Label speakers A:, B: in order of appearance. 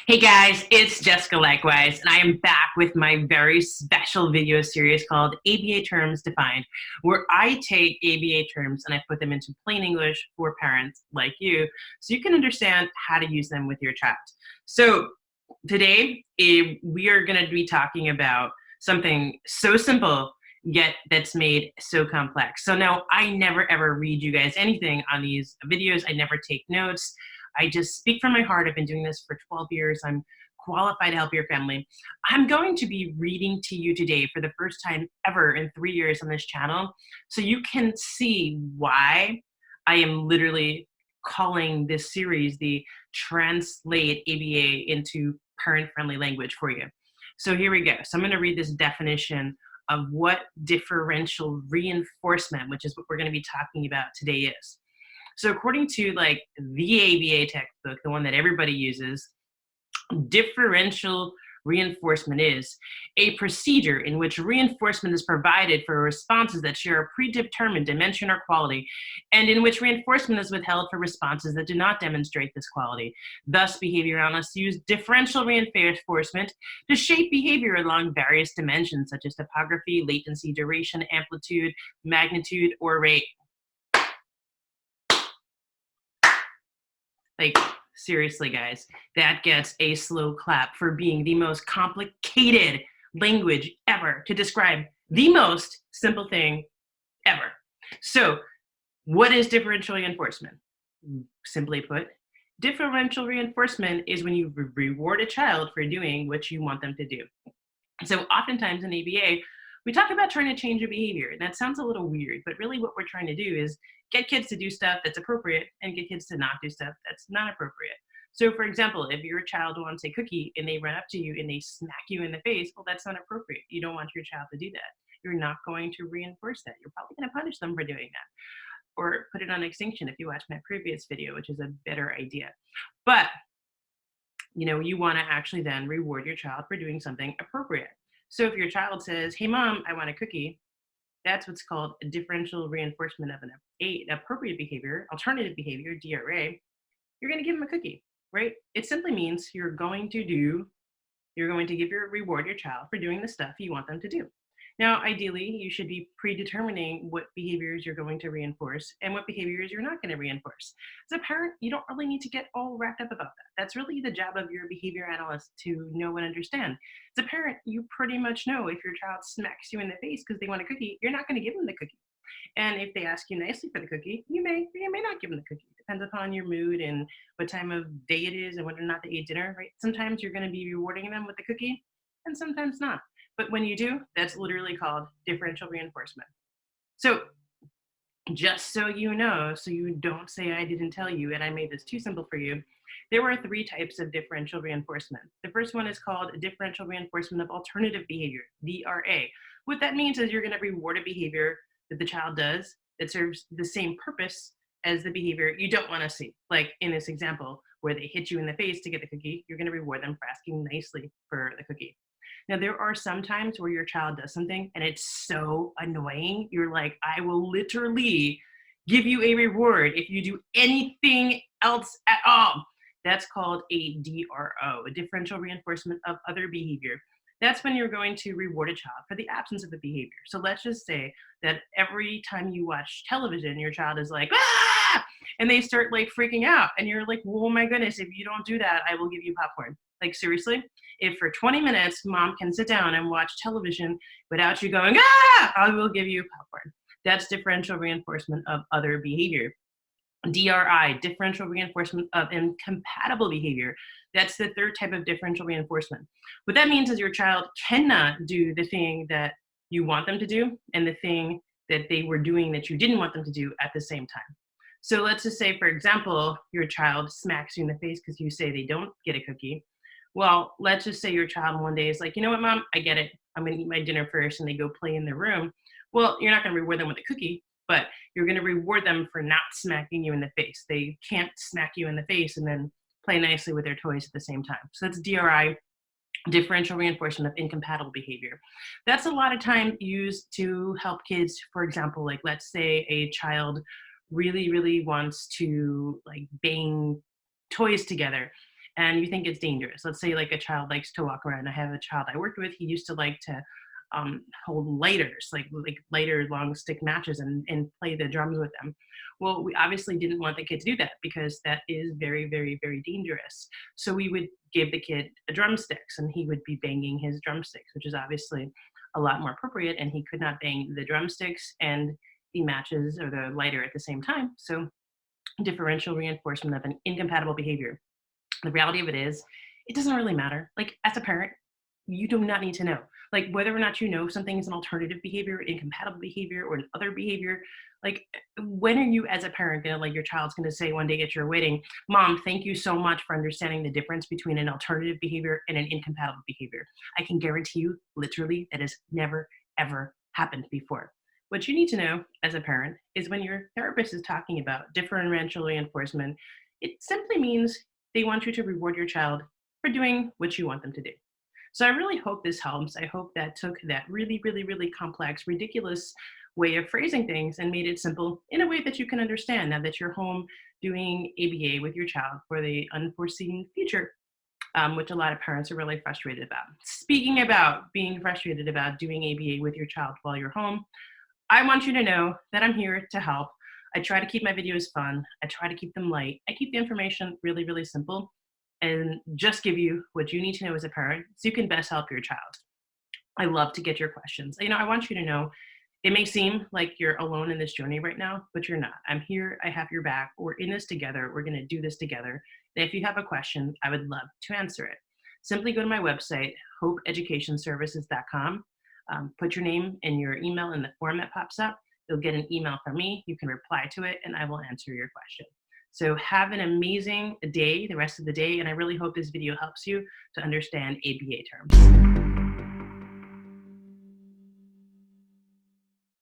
A: Hey guys, it's Jessica Leichtweisz, and I am back with my very special video series called ABA Terms Defined, where I take ABA terms and I put them into plain English for parents like you, so you can understand how to use them with your child. So today, we are going to be talking about something so simple, yet that's made so complex. So now I never ever read you guys anything on these videos. I never take notes. I just speak from my heart. I've been doing this for 12 years. I'm qualified to help your family. I'm going to be reading to you today for the first time ever in 3 years on this channel, so you can see why I am literally calling this series the Translate ABA into Parent-Friendly Language for you. So here we go. So I'm going to read this definition of what differential reinforcement, which is what we're going to be talking about today, is. So according to like the ABA textbook, the one that everybody uses, differential reinforcement is a procedure in which reinforcement is provided for responses that share a predetermined dimension or quality, and in which reinforcement is withheld for responses that do not demonstrate this quality. Thus, behavior analysts use differential reinforcement to shape behavior along various dimensions such as topography, latency, duration, amplitude, magnitude, or rate. Like, seriously, guys, that gets a slow clap for being the most complicated language ever to describe the most simple thing ever. So, what is differential reinforcement? Simply put, differential reinforcement is when you reward a child for doing what you want them to do. So, oftentimes in ABA, we talk about trying to change a behavior, and that sounds a little weird, but really what we're trying to do is get kids to do stuff that's appropriate and get kids to not do stuff that's not appropriate. So for example, if your child wants a cookie and they run up to you and they smack you in the face, well, that's not appropriate. You don't want your child to do that. You're not going to reinforce that. You're probably going to punish them for doing that, or put it on extinction if you watch my previous video, which is a better idea. But you want to actually then reward your child for doing something appropriate. So if your child says, "Hey mom, I want a cookie," that's what's called a differential reinforcement of an appropriate behavior, alternative behavior, DRA. You're going to give them a cookie, right? It simply means you're going to reward your child for doing the stuff you want them to do. Now, ideally, you should be predetermining what behaviors you're going to reinforce and what behaviors you're not going to reinforce. As a parent, you don't really need to get all wrapped up about that. That's really the job of your behavior analyst to know and understand. As a parent, you pretty much know if your child smacks you in the face because they want a cookie, you're not going to give them the cookie. And if they ask you nicely for the cookie, you may or you may not give them the cookie. Depends upon your mood and what time of day it is and whether or not they ate dinner, right? Sometimes you're going to be rewarding them with the cookie and sometimes not. But when you do, that's literally called differential reinforcement. So just so you know, so you don't say I didn't tell you and I made this too simple for you, there were 3 types of differential reinforcement. The first one is called differential reinforcement of alternative behavior, DRA. What that means is you're going to reward a behavior that the child does that serves the same purpose as the behavior you don't want to see. Like in this example, where they hit you in the face to get the cookie, you're going to reward them for asking nicely for the cookie. Now, there are some times where your child does something and it's so annoying. You're like, I will literally give you a reward if you do anything else at all. That's called a DRO, a differential reinforcement of other behavior. That's when you're going to reward a child for the absence of the behavior. So let's just say that every time you watch television, your child is like, "Ah!" and they start like freaking out. And you're like, oh my goodness, if you don't do that, I will give you popcorn. Like seriously, if for 20 minutes, mom can sit down and watch television without you going, "Ah!" I will give you popcorn. That's differential reinforcement of other behavior. DRI, differential reinforcement of incompatible behavior. That's the 3rd type of differential reinforcement. What that means is your child cannot do the thing that you want them to do and the thing that they were doing that you didn't want them to do at the same time. So let's just say, for example, your child smacks you in the face because you say they don't get a cookie. Well, let's just say your child one day is like, "You know what, mom, I get it. I'm going to eat my dinner first," and they go play in their room. Well, you're not going to reward them with a cookie, but you're going to reward them for not smacking you in the face. They can't smack you in the face and then play nicely with their toys at the same time. So that's DRI, differential reinforcement of incompatible behavior. That's a lot of time used to help kids. For example, like let's say a child really, really wants to like bang toys together and you think it's dangerous. Let's say like a child likes to walk around. I have a child I worked with. He used to like to hold lighters, like lighter long stick matches, and play the drums with them. Well, we obviously didn't want the kid to do that because that is very, very, very dangerous. So we would give the kid a drumsticks, and he would be banging his drumsticks, which is obviously a lot more appropriate. And he could not bang the drumsticks and the matches or the lighter at the same time. So differential reinforcement of an incompatible behavior. The reality of it is, it doesn't really matter. Like, as a parent, you do not need to know. Like, whether or not you know something is an alternative behavior, incompatible behavior, or an other behavior. Like, when are you as a parent gonna, like, your child's gonna say one day at your wedding, Mom, thank you so much for understanding the difference between an alternative behavior and an incompatible behavior. I can guarantee you, literally, that has never, ever happened before. What you need to know as a parent is when your therapist is talking about differential reinforcement, it simply means they want you to reward your child for doing what you want them to do. So I really hope this helps. I hope that took that really, really, really complex, ridiculous way of phrasing things and made it simple in a way that you can understand now that you're home doing ABA with your child for the unforeseen future, which a lot of parents are really frustrated about. Speaking about being frustrated about doing ABA with your child while you're home, I want you to know that I'm here to help. I try to keep my videos fun. I try to keep them light. I keep the information really, really simple and just give you what you need to know as a parent so you can best help your child. I love to get your questions. I want you to know it may seem like you're alone in this journey right now, but you're not. I'm here. I have your back. We're in this together. We're going to do this together. And if you have a question, I would love to answer it. Simply go to my website, hopeeducationservices.com. Put your name and your email in the form that pops up. You'll get an email from me. You can reply to it, and I will answer your question. So have an amazing day, the rest of the day, and I really hope this video helps you to understand ABA terms.